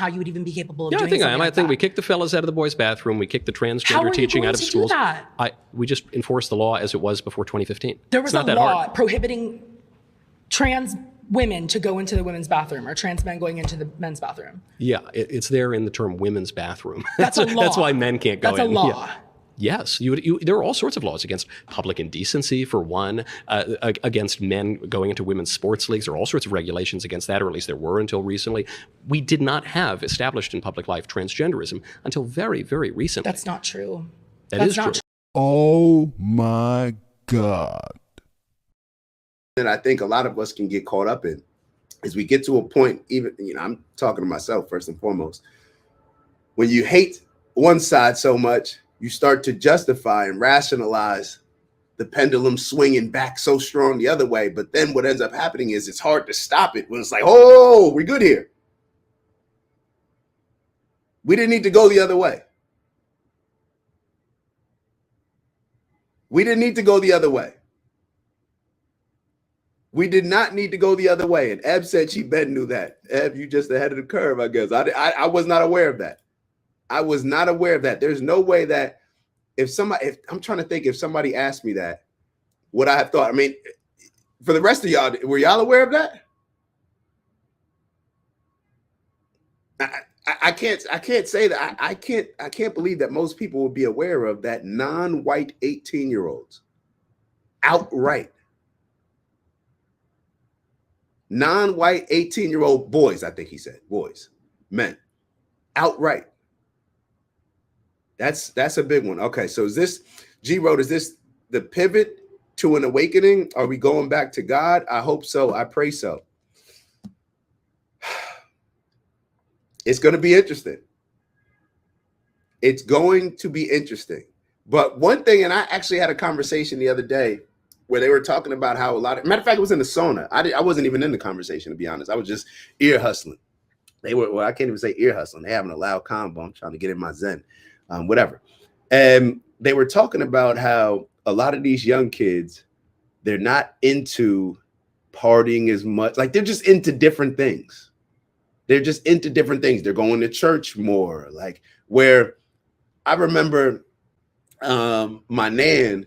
how you would even be capable of Yeah, I doing think I something am. like I think that. we kicked the fellas out of the boys' bathroom. We kicked the How transgender are you teaching going out of to do schools. that? We just enforced the law as it was before 2015. There It's was not a that law hard. prohibiting trans women to go into the women's bathroom or trans men going into the men's bathroom. Yeah, it's there in the term women's bathroom. That's a law. That's why men can't go in. That's a law. Yeah. Yes, there are all sorts of laws against public indecency, for one, against men going into women's sports leagues. There are all sorts of regulations against that, or at least there were until recently. We did not have established in public life transgenderism until very, very recently. That's not true. That is true. Oh my God. That I think a lot of us can get caught up in is we get to a point, even, I'm talking to myself first and foremost. When you hate one side so much, you start to justify and rationalize the pendulum swinging back so strong the other way. But then what ends up happening is it's hard to stop it when it's like, oh, we're good here. We didn't need to go the other way. We didn't need to go the other way. We did not need to go the other way. And Eb said she bet knew that. Eb, you just ahead of the curve, I guess. I was not aware of that. I was not aware of that. There's no way that if I'm trying to think, if somebody asked me that, would I have thought? I mean, for the rest of y'all, were y'all aware of that? I can't say that. I can't believe that most people would be aware of that. Non-white 18-year-olds outright. Non-white 18-year-old boys, I think he said, boys, men, outright. That's a big one. Okay, so is this, G-Road, is this the pivot to an awakening? Are we going back to God? I hope so. I pray so. It's going to be interesting. It's going to be interesting. But one thing, and I actually had a conversation the other day where they were talking about how matter of fact, it was in the sauna. I wasn't even in the conversation, to be honest. I was just ear hustling. I can't even say ear hustling. They having a loud combo. I'm trying to get in my zen, whatever. And they were talking about how a lot of these young kids, they're not into partying as much. Like, they're just into different things. They're just into different things. They're going to church more. Like, where I remember my nan,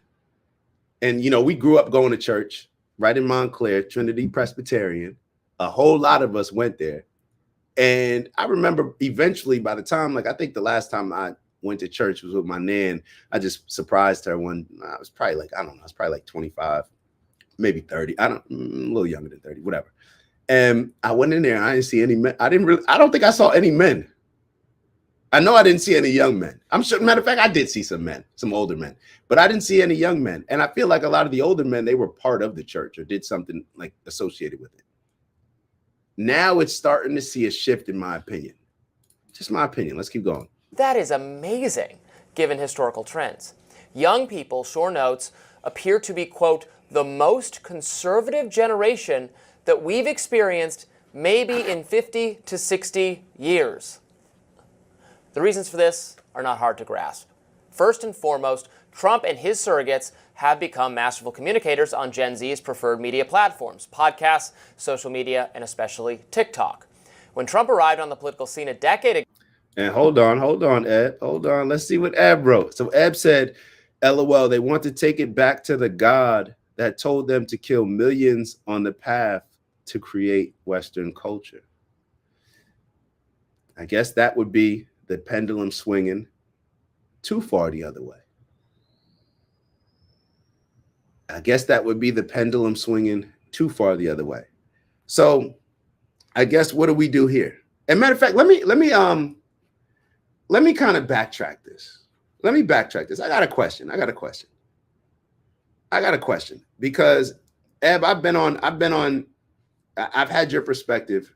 and, we grew up going to church right in Montclair, Trinity Presbyterian. A whole lot of us went there. And I remember eventually, by the time, I think the last time I went to church was with my nan. I just surprised her I was probably like 25, maybe 30. A little younger than 30, whatever. And I went in there and I didn't see any men. I don't think I saw any men. I know I didn't see any young men. I'm sure, matter of fact, I did see some men, some older men, but I didn't see any young men. And I feel like a lot of the older men, they were part of the church or did something like associated with it. Now it's starting to see a shift, in my opinion. Just my opinion. Let's keep going. That is amazing, given historical trends. Young people, Shore notes, appear to be, quote, the most conservative generation that we've experienced maybe in 50 to 60 years. The reasons for this are not hard to grasp. First and foremost, Trump and his surrogates have become masterful communicators on Gen Z's preferred media platforms, podcasts, social media, and especially TikTok. When Trump arrived on the political scene a decade ago... And hold on, Ed. Hold on. Let's see what Eb wrote. So Eb said, LOL, they want to take it back to the God that told them to kill millions on the path to create Western culture. I guess that would be the pendulum swinging too far the other way. I guess that would be the pendulum swinging too far the other way. So I guess what do we do here? And matter of fact, let me kind of backtrack this. Let me backtrack this. I got a question because Eb, I've had your perspective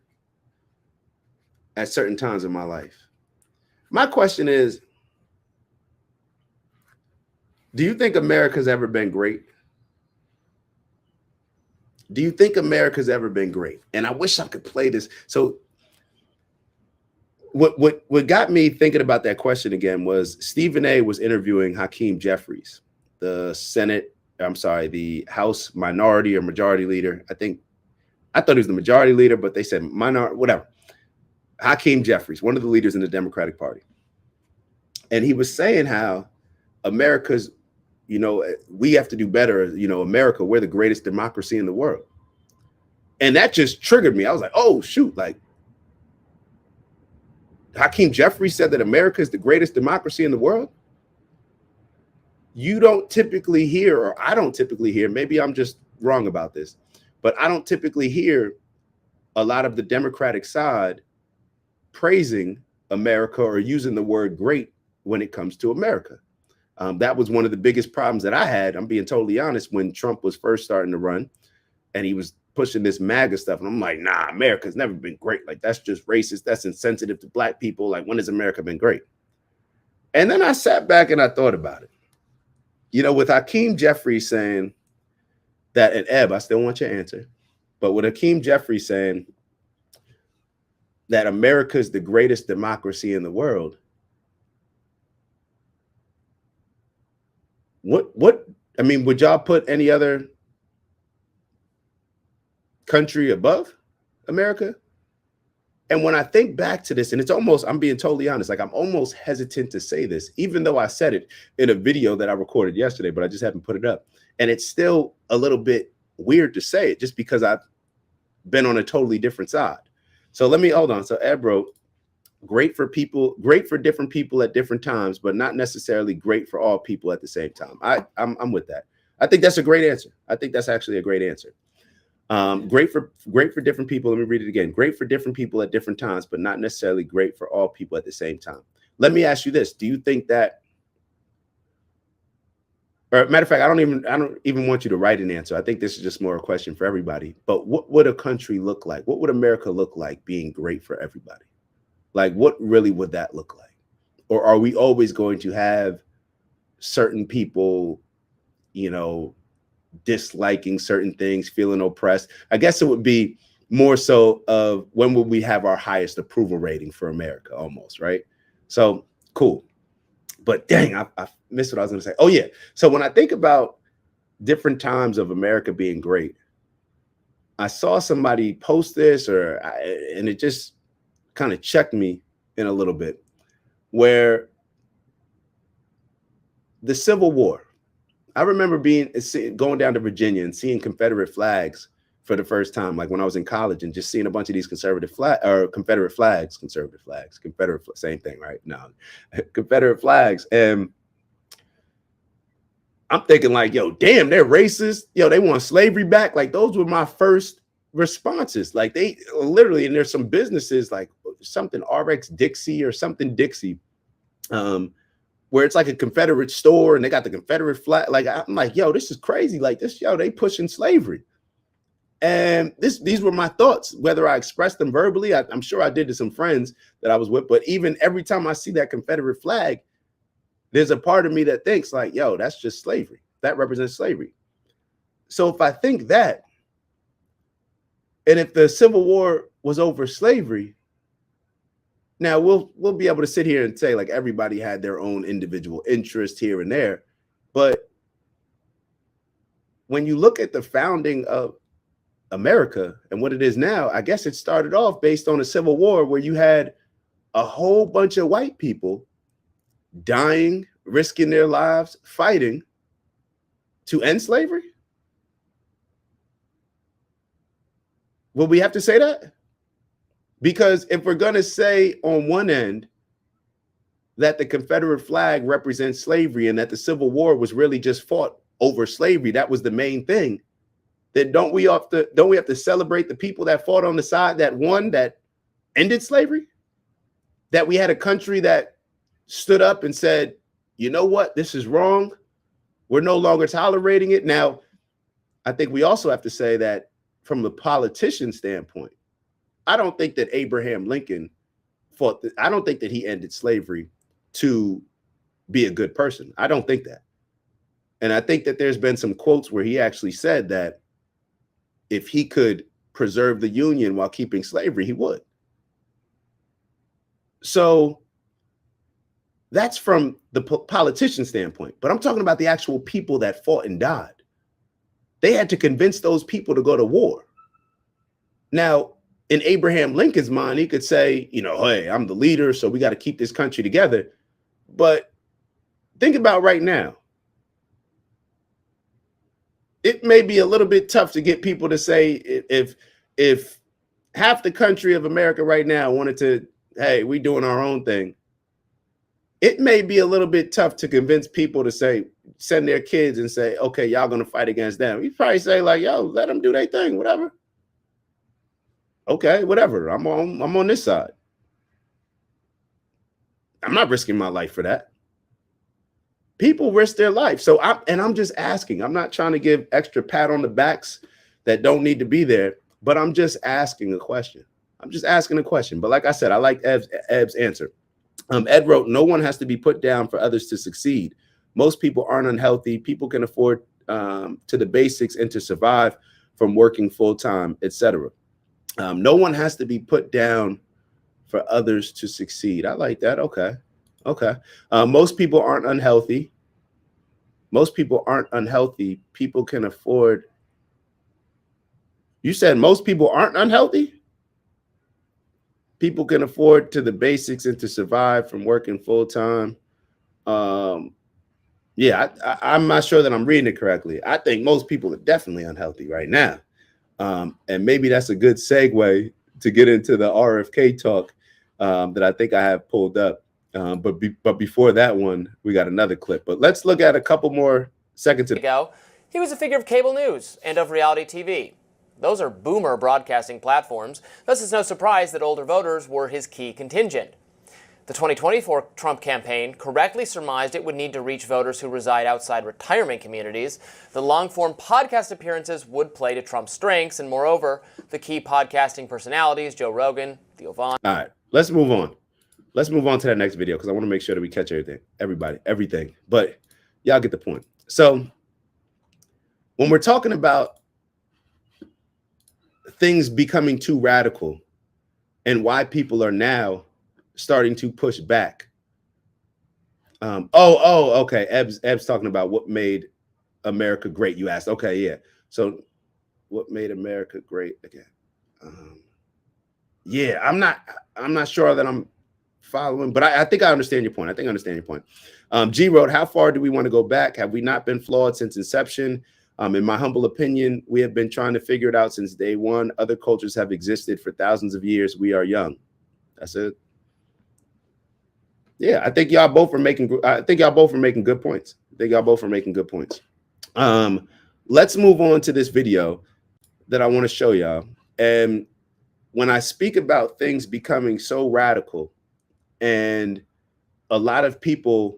at certain times in my life. My question is, do you think America's ever been great? Do you think America's ever been great? And I wish I could play this. So what got me thinking about that question again was Stephen A. was interviewing Hakeem Jeffries, the House minority or majority leader. I thought he was the majority leader, but they said minority, whatever. Hakeem Jeffries, one of the leaders in the Democratic Party. And he was saying how America's, we have to do better. America, we're the greatest democracy in the world. And that just triggered me. I was like, oh, shoot. Like, Hakeem Jeffries said that America is the greatest democracy in the world. You don't typically hear, or I don't typically hear, maybe I'm just wrong about this, but I don't typically hear a lot of the Democratic side praising America or using the word great when it comes to America. That was one of the biggest problems that I had. I'm being totally honest, when Trump was first starting to run and he was pushing this MAGA stuff. And I'm like, nah, America's never been great. Like, that's just racist. That's insensitive to black people. Like, when has America been great? And then I sat back and I thought about it. With Hakeem Jeffries saying that, and Eb, I still want your answer, but with Hakeem Jeffries saying that America is the greatest democracy in the world, would y'all put any other country above America? And when I think back to this, and it's almost, I'm being totally honest, like I'm almost hesitant to say this, even though I said it in a video that I recorded yesterday, but I just haven't put it up. And it's still a little bit weird to say it just because I've been on a totally different side. So let me, hold on. So Ebro, great for different people at different times, but not necessarily great for all people at the same time. I'm with that. I think that's a great answer. I think that's actually a great answer. Great for different people. Let me read it again. Great for different people at different times, but not necessarily great for all people at the same time. Let me ask you this. Do you think that, or matter of fact, I don't even want you to write an answer. I think this is just more a question for everybody. But what would a country look like? What would America look like being great for everybody? Like, what really would that look like? Or are we always going to have certain people, disliking certain things, feeling oppressed? I guess it would be more so of when would we have our highest approval rating for America, almost, right? So cool. But dang, I missed what I was going to say. Oh yeah. So when I think about different times of America being great, I saw somebody post this, and it just kind of checked me in a little bit, where the Civil War, I remember going down to Virginia and seeing Confederate flags for the first time, like when I was in college, and just seeing a bunch of these Confederate flags, same thing, right? No, Confederate flags. And I'm thinking like, yo, damn, they're racist. Yo, they want slavery back. Like, those were my first responses. Like, they literally, and there's some businesses like something RX Dixie or something Dixie, where it's like a Confederate store and they got the Confederate flag. Like, I'm like, yo, this is crazy. Like, they pushing slavery. And these were my thoughts, whether I expressed them verbally. I'm sure I did to some friends that I was with, but even every time I see that Confederate flag, there's a part of me that thinks like, yo, that's just slavery. That represents slavery. So if I think that, and if the Civil War was over slavery, now we'll be able to sit here and say like everybody had their own individual interest here and there. But when you look at the founding of America and what it is now, I guess it started off based on a Civil War where you had a whole bunch of white people dying, risking their lives, fighting to end slavery. Will we have to say that? Because if we're going to say on one end that the Confederate flag represents slavery and that the Civil War was really just fought over slavery, that was the main thing, then don't we have to celebrate the people that fought on the side that won, that ended slavery? That we had a country that stood up and said, you know what, this is wrong. We're no longer tolerating it. Now, I think we also have to say that from the politician standpoint, I don't think that Abraham Lincoln I don't think that he ended slavery to be a good person. I don't think that. And I think that there's been some quotes where he actually said that if he could preserve the Union while keeping slavery, he would. So that's from the politician standpoint. But I'm talking about the actual people that fought and died. They had to convince those people to go to war. Now, in Abraham Lincoln's mind, he could say, you know, hey, I'm the leader, so we got to keep this country together. But think about right now. It may be a little bit tough to get people to say if half the country of America right now wanted to, hey, we doing our own thing. It may be a little bit tough to convince people to say, send their kids and say, okay, y'all gonna fight against them. You probably say like, yo, let them do their thing, whatever. Okay, whatever. I'm on this side. I'm not risking my life for that. People risk their life. So I'm just asking. I'm not trying to give extra pat on the backs that don't need to be there, but I'm just asking a question. I'm just asking a question. But like I said, I like Eb's answer. Ed wrote, no one has to be put down for others to succeed. Most people aren't unhealthy. People can afford to the basics and to survive from working full time, etc. No one has to be put down for others to succeed. I like that. Okay. Most people aren't unhealthy. Most people aren't unhealthy. People can afford. You said most people aren't unhealthy? People can afford to the basics and to survive from working full time. Yeah, I'm not sure that I'm reading it correctly. I think most people are definitely unhealthy right now. And maybe that's a good segue to get into the RFK talk that I think I have pulled up. But before that one, we got another clip. But let's look at a couple more seconds ago. He was a figure of cable news and of reality TV. Those are boomer broadcasting platforms. Thus, it's no surprise that older voters were his key contingent. The 2024 Trump campaign correctly surmised it would need to reach voters who reside outside retirement communities. The long-form podcast appearances would play to Trump's strengths, and moreover, the key podcasting personalities, Joe Rogan, Theo Vaughn. All right, let's move on. Let's move on to that next video because I want to make sure that we catch everything. But y'all get the point. So when we're talking about things becoming too radical and why people are now starting to push back. Okay. Eb's talking about what made America great. You asked. Okay, yeah. So what made America great again? Yeah, I'm not sure that I'm following, but I think I understand your point. G wrote, how far do we want to go back? Have we not been flawed since inception? In my humble opinion, we have been trying to figure it out since day one. Other cultures have existed for thousands of years. We are young. That's it. Yeah, I think y'all both are making good points. Let's move on to this video that I want to show y'all. And when I speak about things becoming so radical and a lot of people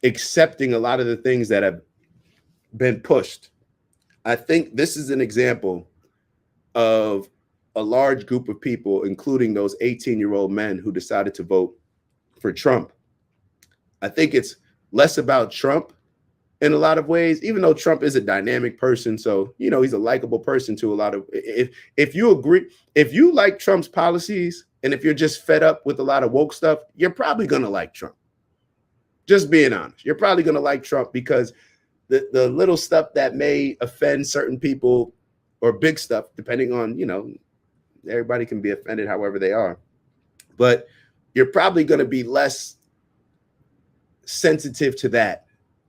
accepting a lot of the things that have been pushed, I think this is an example of a large group of people, including those 18-year-old men who decided to vote for Trump. I think it's less about Trump in a lot of ways, even though Trump is a dynamic person. So, you know, he's a likable person to a lot of, if you agree, if you like Trump's policies, and if you're just fed up with a lot of woke stuff, you're probably going to like Trump. Just being honest, you're probably going to like Trump because the little stuff that may offend certain people or big stuff, depending on, you know, everybody can be offended however they are. But you're probably going to be less sensitive to that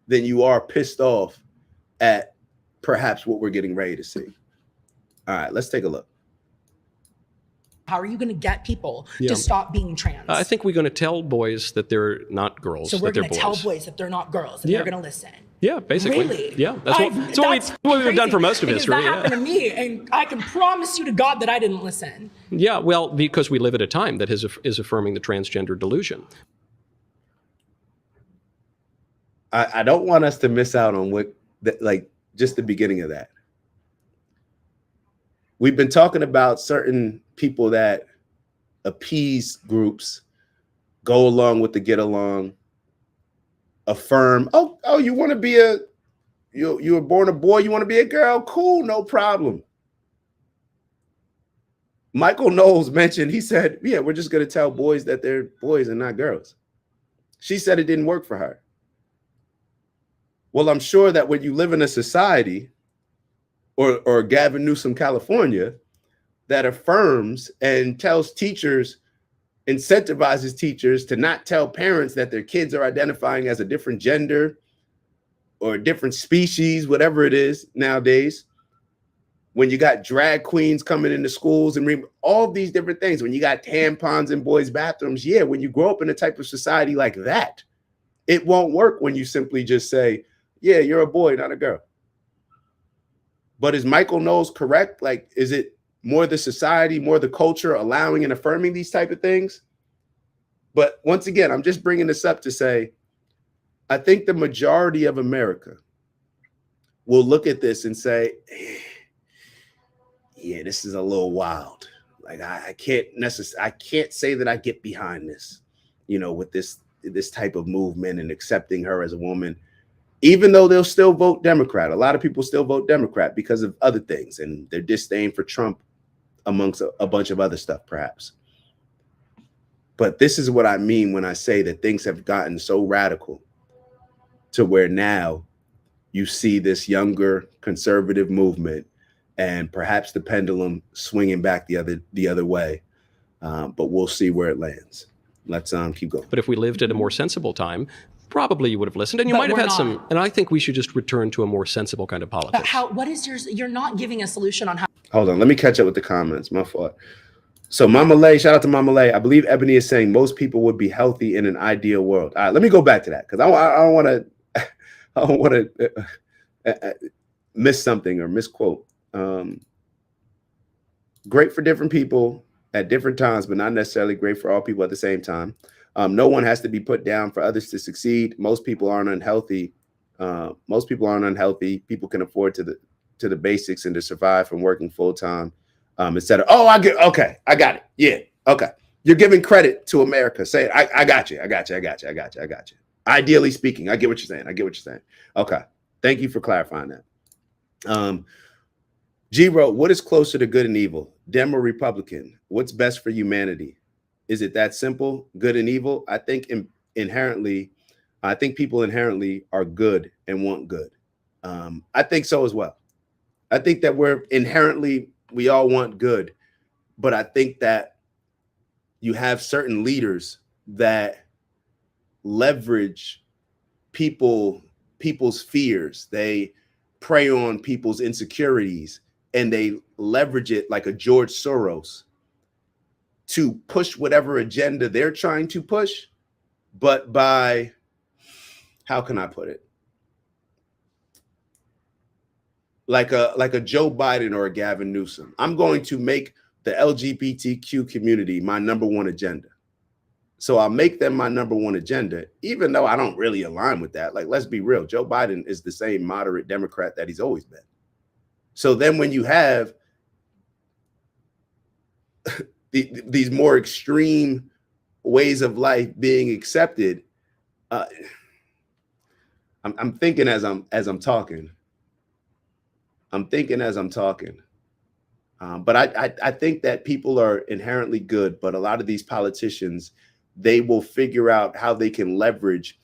than you are pissed off at perhaps what we're getting ready to see. All right, let's take a look. How are you going to get people to stop being trans? I think we're going to tell boys that they're not girls. So we're going to tell boys that they're not girls, and they're going to listen. Yeah, basically. Really? Yeah, that's what we've done for most of history. That happened to me, and I can promise you to God that I didn't listen. Yeah, well, because we live at a time that is affirming the transgender delusion. I don't want us to miss out on just the beginning of that. We've been talking about certain people that appease groups, go along with the get along, affirm, oh, you want to be you were born a boy, you want to be a girl? Cool, no problem. Michael Knowles mentioned, he said, yeah, we're just going to tell boys that they're boys and not girls. She said it didn't work for her. Well, I'm sure that when you live in a society or Gavin Newsom, California, that affirms and tells teachers, incentivizes teachers to not tell parents that their kids are identifying as a different gender or a different species, whatever it is nowadays. When you got drag queens coming into schools and all these different things, when you got tampons in boys' bathrooms, yeah, when you grow up in a type of society like that, it won't work when you simply just say, yeah, you're a boy, not a girl. But is Michael Knowles correct? Like, is it more the society, more the culture allowing and affirming these type of things? But once again, I'm just bringing this up to say, I think the majority of America will look at this and say, yeah, this is a little wild. Like, I can't say that I get behind this, with this type of movement and accepting her as a woman, even though they'll still vote Democrat. A lot of people still vote Democrat because of other things and their disdain for Trump, amongst a bunch of other stuff, perhaps. But this is what I mean when I say that things have gotten so radical to where now you see this younger conservative movement and perhaps the pendulum swinging back the other way. But we'll see where it lands. Let's keep going. But if we lived at a more sensible time, probably you would have listened, and you might have had some. And I think we should just return to a more sensible kind of politics. But what is yours? You're not giving a solution on how. Hold on, let me catch up with the comments. My fault. So Mama Lay, shout out to Mama Lay. I believe Ebony is saying most people would be healthy in an ideal world. All right, let me go back to that because I don't want to miss something or misquote. Great for different people at different times, but not necessarily great for all people at the same time. No one has to be put down for others to succeed. Most people aren't unhealthy. People can afford to the basics and to survive from working full time. Instead of, I got it. Yeah. Okay. You're giving credit to America. Say it. I got you. Ideally speaking, I get what you're saying. Okay. Thank you for clarifying that. G wrote, what is closer to good and evil? Dem or Republican? What's best for humanity? Is it that simple? Good and evil? I think people inherently are good and want good. I think so as well. I think that we all want good, but I think that you have certain leaders that leverage people's fears. They prey on people's insecurities and they leverage it like a George Soros to push whatever agenda they're trying to push, but by, how can I put it? Like a Joe Biden or a Gavin Newsom. I'm going to make the LGBTQ community my number one agenda. So I'll make them my number one agenda, even though I don't really align with that. Like, let's be real. Joe Biden is the same moderate Democrat that he's always been. So then when you have these more extreme ways of life being accepted, I'm thinking as I'm talking. But I think that people are inherently good, but a lot of these politicians, they will figure out how they can leverage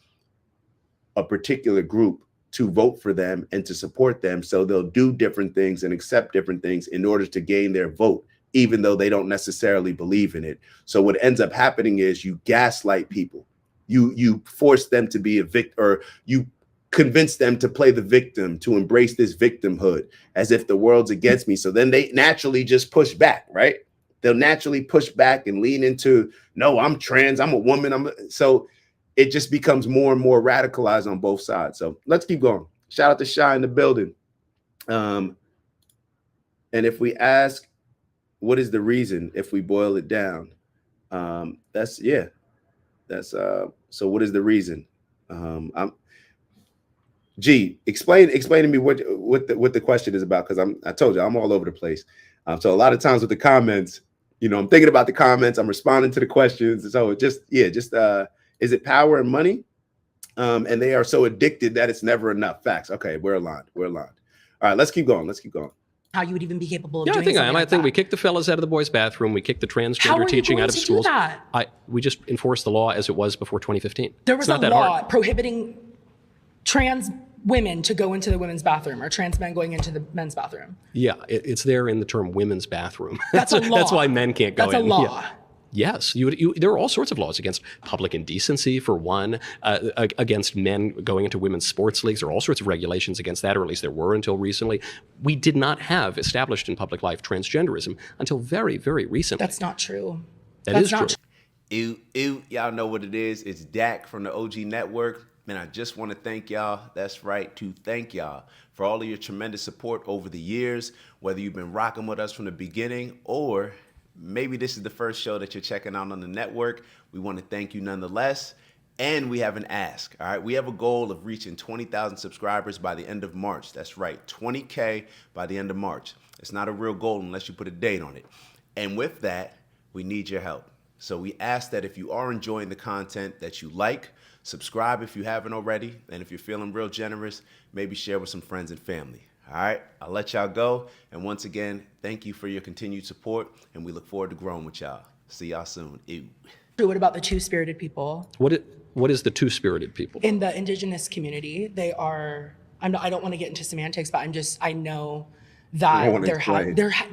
a particular group to vote for them and to support them. So they'll do different things and accept different things in order to gain their vote, even though they don't necessarily believe in it. So what ends up happening is you gaslight people. You force them to be a victim, or you convince them to play the victim, to embrace this victimhood as if the world's against me. So then they naturally just push back, right? They'll naturally push back and lean into, no, I'm trans, I'm a woman. So it just becomes more and more radicalized on both sides. So let's keep going. Shout out to Shy in the building. And if we ask, what is the reason, if we boil it down, so what is the reason? Explain to me what the question is about, because I told you I'm all over the place. So a lot of times with the comments, I'm thinking about the comments, I'm responding to the questions. So is it power and money? And they are so addicted that it's never enough. Facts. Okay, we're aligned. All right, let's keep going. How you would even be capable of doing I think I am. like I think that. we kicked the fellas out of the boys' bathroom. We kicked the How transgender are you teaching going out of to do schools. that? We just enforced the law as it was before 2015. There was it's not a that law hard. prohibiting trans women to go into the women's bathroom or trans men going into the men's bathroom. Yeah, it's there in the term women's bathroom. That's a law. That's why men can't go in. That's a law. Yeah. Yes, there are all sorts of laws against public indecency, for one, against men going into women's sports leagues. There are all sorts of regulations against that, or at least there were until recently. We did not have established in public life transgenderism until very, very recently. That's not true. That is true. Y'all know what it is. It's Dak from the OG Network. Man, I just want to thank y'all. That's right, to thank y'all for all of your tremendous support over the years, whether you've been rocking with us from the beginning or maybe this is the first show that you're checking out on the network. We want to thank you nonetheless. And we have an ask, all right? We have a goal of reaching 20,000 subscribers by the end of March. That's right, 20K by the end of March. It's not a real goal unless you put a date on it. And with that, we need your help. So we ask that if you are enjoying the content that you like, subscribe if you haven't already. And if you're feeling real generous, maybe share with some friends and family. All right, I'll let y'all go. And once again, thank you for your continued support. And we look forward to growing with y'all. See y'all soon. Ew. What about the two-spirited people? What is the two-spirited people? In the indigenous community, they are, I don't want to get into semantics, but I know that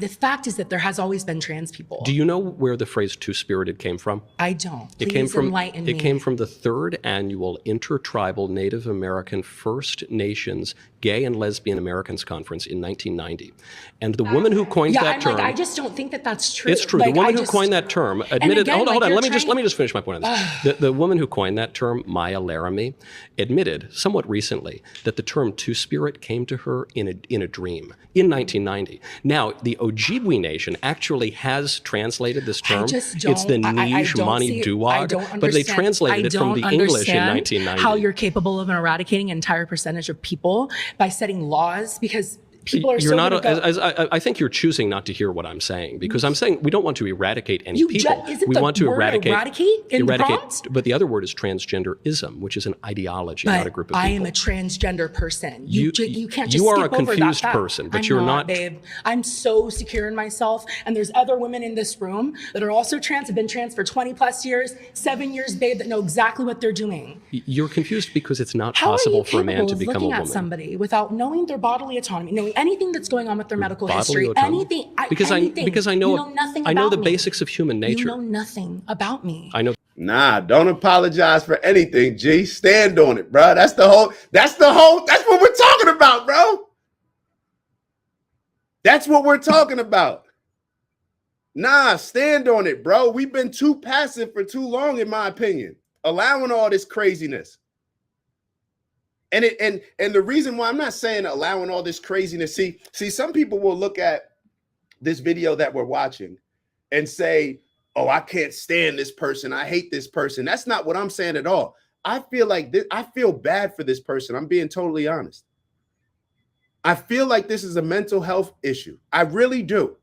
the fact is that there has always been trans people. Do you know where the phrase two-spirited came from? I don't. It came from the third annual Intertribal Native American First Nations Gay and Lesbian Americans Conference in 1990. And the woman who coined that term... I just don't think that that's true. It's true. The woman who coined that term admitted... Hold on. Let me just finish my point on this. The woman who coined that term, Maya Laramie, admitted somewhat recently that the term two-spirit came to her in a dream in 1990. Now, the Ojibwe Nation actually has translated this term. It's the Nij Mani Duwag, but they translated it from the English in 1990. How you're capable of eradicating an entire percentage of people by setting laws, because people are I think you're choosing not to hear what I'm saying, because I'm saying we don't want to eradicate any people. We want to eradicate in the prompt? But the other word is transgenderism, which is an ideology, not a group of people. I am a transgender person. You can't just You are a skip over confused that person, but I'm you're not. Babe. I'm so secure in myself, and there's other women in this room that are also trans, have been trans for 20 plus years, 7 years, babe, that know exactly what they're doing. You're confused because it's not possible for a man to become a woman. How are you capable of looking at somebody without knowing their bodily autonomy, knowing anything that's going on with their medical history, anything? Because I know nothing I know the about basics of human nature. You know nothing about me. I know. Nah, don't apologize for anything, G. Stand on it, bro. That's what we're talking about, bro. That's what we're talking about. Nah, stand on it, bro. We've been too passive for too long, in my opinion, allowing all this craziness. And the reason why I'm not saying allowing all this craziness, see, some people will look at this video that we're watching and say, oh, I can't stand this person. I hate this person. That's not what I'm saying at all. I feel like this, I feel bad for this person. I'm being totally honest. I feel like this is a mental health issue. I really do.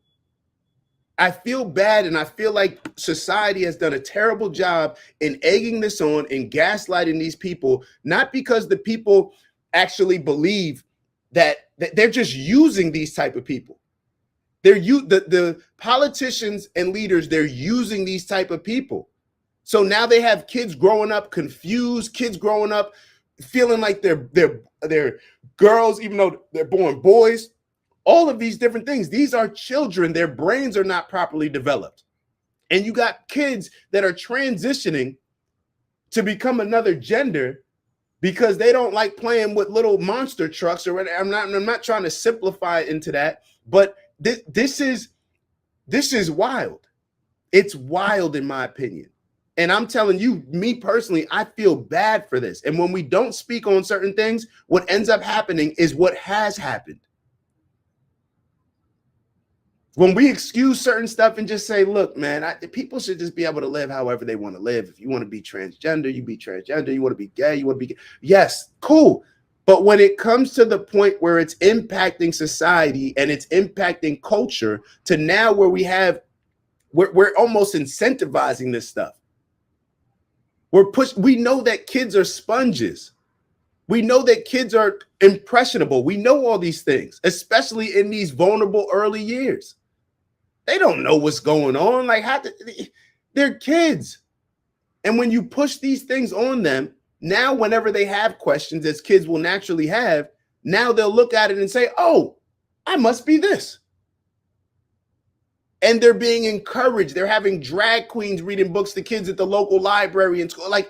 I feel bad, and I feel like society has done a terrible job in egging this on and gaslighting these people, not because the people actually believe that they're just using these type of people. The politicians and leaders, they're using these type of people. So now they have kids growing up confused, kids growing up feeling like they're girls, even though they're born boys. All of these different things. These are children. Their brains are not properly developed. And you got kids that are transitioning to become another gender because they don't like playing with little monster trucks or whatever. I'm not trying to simplify it into that, but this is wild. It's wild in my opinion. And I'm telling you, me personally, I feel bad for this. And when we don't speak on certain things, what ends up happening is what has happened. When we excuse certain stuff and just say, look, man, people should just be able to live however they want to live. If you want to be transgender, you be transgender. You want to be gay, you want to be gay. Yes, cool. But when it comes to the point where it's impacting society and it's impacting culture to now where we're almost incentivizing this stuff. We know that kids are sponges. We know that kids are impressionable. We know all these things, especially in these vulnerable early years. They don't know what's going on. They're kids. And when you push these things on them, Now, whenever they have questions, as kids will naturally have, now they'll look at it and say, oh, I must be this. And they're being encouraged. They're having drag queens reading books to kids at the local library and school. Like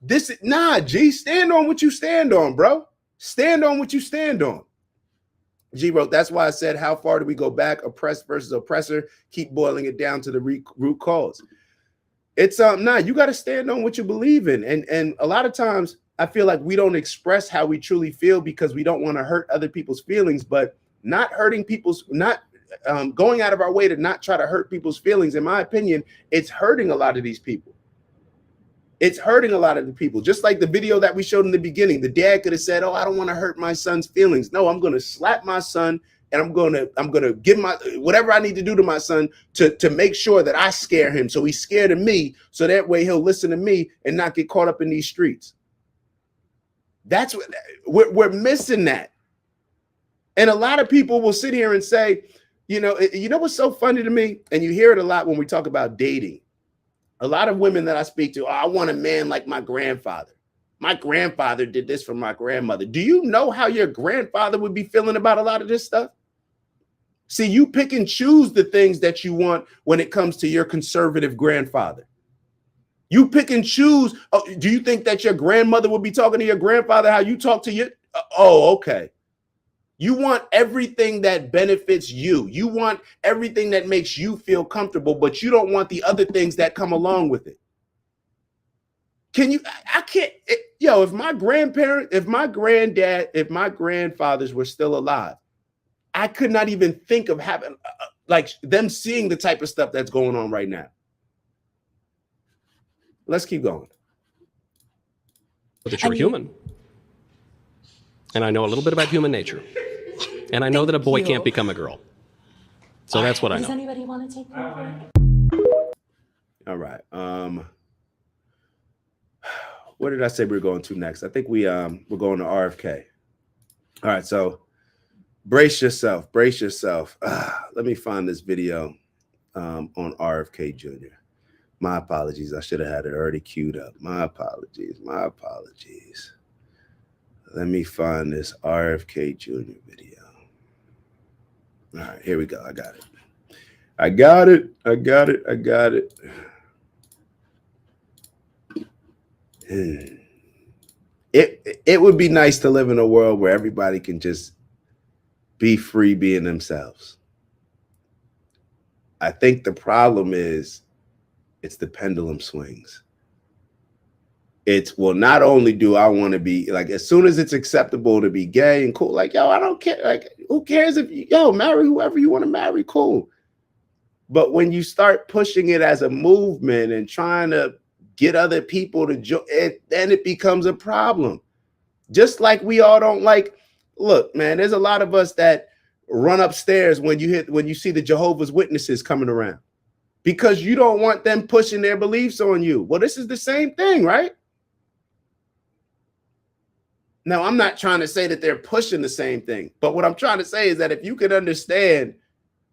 this, nah, G, stand on what you stand on, bro. Stand on what you stand on. G wrote, that's why I said, how far do we go back? Oppressed versus oppressor. Keep boiling it down to the root cause. It's nah, you got to stand on what you believe in. And a lot of times I feel like we don't express how we truly feel because we don't want to hurt other people's feelings, but not hurting people's, not going out of our way to not try to hurt people's feelings. In my opinion, it's hurting a lot of these people. It's hurting a lot of the people. Just like the video that we showed in the beginning, the dad could have said, oh, I don't want to hurt my son's feelings. No, I'm going to slap my son and I'm going to give my whatever I need to do to my son to make sure that I scare him. So he's scared of me. So that way he'll listen to me and not get caught up in these streets. That's what we're missing that. And a lot of people will sit here and say, you know what's so funny to me? And you hear it a lot when we talk about dating. A lot of women that I speak to, oh, I want a man like my grandfather. My grandfather did this for my grandmother. Do you know how your grandfather would be feeling about a lot of this stuff? See, you pick and choose the things that you want when it comes to your conservative grandfather. You pick and choose. Oh, do you think that your grandmother would be talking to your grandfather how you talk to your? Oh, okay. You want everything that benefits you. You want everything that makes you feel comfortable, but you don't want the other things that come along with it. Can you? I can't. If my grandparent, if my granddad, if my grandfathers were still alive, I could not even think of having like them seeing the type of stuff that's going on right now. Let's keep going. That you're human. And I know a little bit about human nature. And I know that a boy can't become a girl. So that's what I know. Does anybody want to take over? All right. Where did I say we were going to next? I think we're going to RFK. All right, so brace yourself. Let me find this video on RFK Jr. My apologies. I should have had it already queued up. My apologies. Let me find this RFK Jr. video. All right, here we go. I got it. It would be nice to live in a world where everybody can just be free being themselves. I think the problem is it's the pendulum swings. It's, well, not only do I want to be like, as soon as it's acceptable to be gay and cool, like, yo, I don't care. Like, who cares if marry whoever you want to marry, cool. But when you start pushing it as a movement and trying to get other people to join it, then it becomes a problem. Just like we all don't like, look, man, there's a lot of us that run upstairs when you see the Jehovah's Witnesses coming around because you don't want them pushing their beliefs on you. Well, this is the same thing, right? Now, I'm not trying to say that they're pushing the same thing, but what I'm trying to say is that if you could understand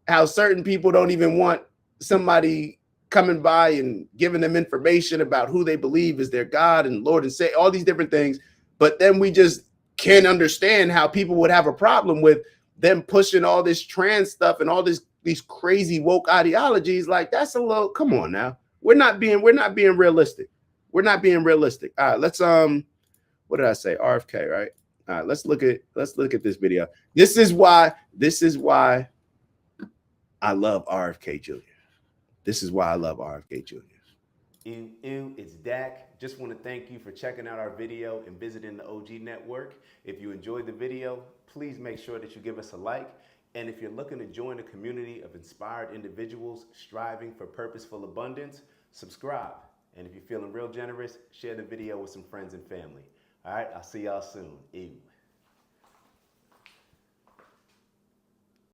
how certain people don't even want somebody coming by and giving them information about who they believe is their God and Lord and say all these different things, but then we just can't understand how people would have a problem with them pushing all this trans stuff and all these crazy woke ideologies. Like, that's a little, come on now. We're not being realistic. All right, let's what did I say? RFK, right? All right, let's look at this video. This is why I love RFK Jr. It's Dak. Just want to thank you for checking out our video and visiting the OG Network. If you enjoyed the video, please make sure that you give us a like. And if you're looking to join a community of inspired individuals striving for purposeful abundance, subscribe. And if you're feeling real generous, share the video with some friends and family. All right, I'll see y'all soon. Ew.